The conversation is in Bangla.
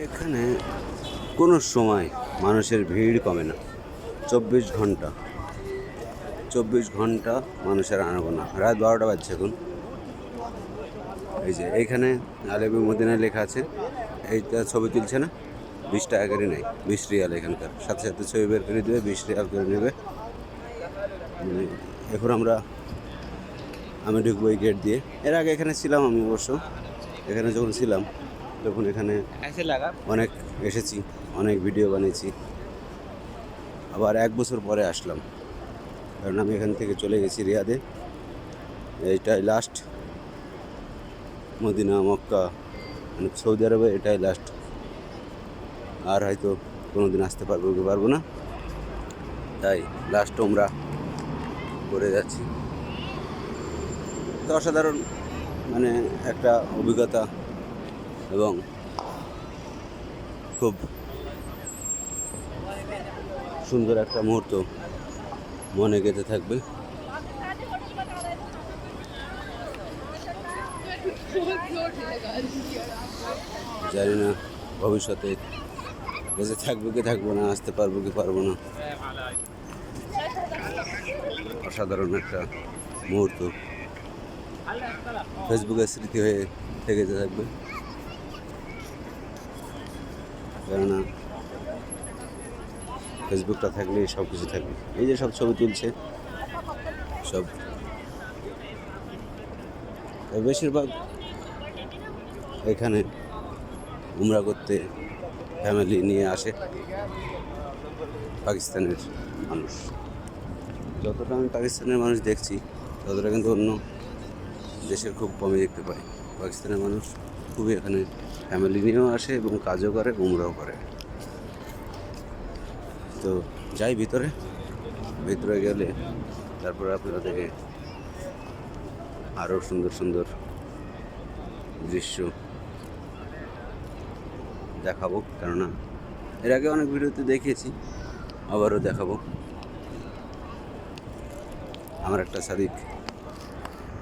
এখানে কোনো সময় মানুষের ভিড় কমে না। 24 ঘন্টা 24 ঘন্টা মানুষের আনাগোনা। রাত 12টা বাজছে এখন। এই যে এইখানে আলেবি মদিনায় লেখা আছে, এইটা ছবি তুলছে না, 20 টাকা করে নেয়, 20 রিয়াল এখানকার। সাথে সাথে ছবি বের করে দেবে, 20 রিয়াল করে নেবে। এখন আমি ঢুকবো এই গেট দিয়ে। এর আগে এখানে ছিলাম আমি অবশ্য। এখানে যখন ছিলাম তখন এখানে অনেক এসেছি, অনেক ভিডিও বানিয়েছি। আবার 1 বছর পরে আসলাম, কারণ আমি এখান থেকে চলে গেছি রিয়াদে। এইটাই লাস্ট মদিনা, মক্কা, মানে সৌদি আরবে এটাই লাস্ট। আর হয়তো কোনো দিন আসতে পারবো কি পারবো না, তাই লাস্ট আমরা করে যাচ্ছি। তো অসাধারণ, মানে একটা অভিজ্ঞতা এবং খুব সুন্দর একটা মুহূর্ত মনে গেঁথে থাকবে। জানি না ভবিষ্যতে বেঁচে থাকবো কি থাকবো না, আসতে পারবো কি পারবো না। অসাধারণ একটা মুহূর্ত ফেসবুকের স্মৃতি হয়ে থেকে থাকবে, কেননা ফেসবুকটা থাকলে সব কিছু থাকবে। এই যে সব ছবি তুলছে, সব বেশিরভাগ এখানে উমরা করতে ফ্যামিলি নিয়ে আসে পাকিস্তানের মানুষ। যতটা আমি পাকিস্তানের মানুষ দেখছি ততটা কিন্তু অন্য দেশের খুব কমই দেখতে পাই। পাকিস্তানের মানুষ খুবই এখানে ফ্যামিলি নিয়েও আসে এবং কাজও করে, উমরাও করে। তো যাই ভিতরে গেলে তারপরে আপনাদেরকে আরও সুন্দর সুন্দর দৃশ্য দেখাবো, কেননা এর আগে অনেক ভিডিওতে দেখিয়েছি, আবারও দেখাবো। আমার একটা সাদিক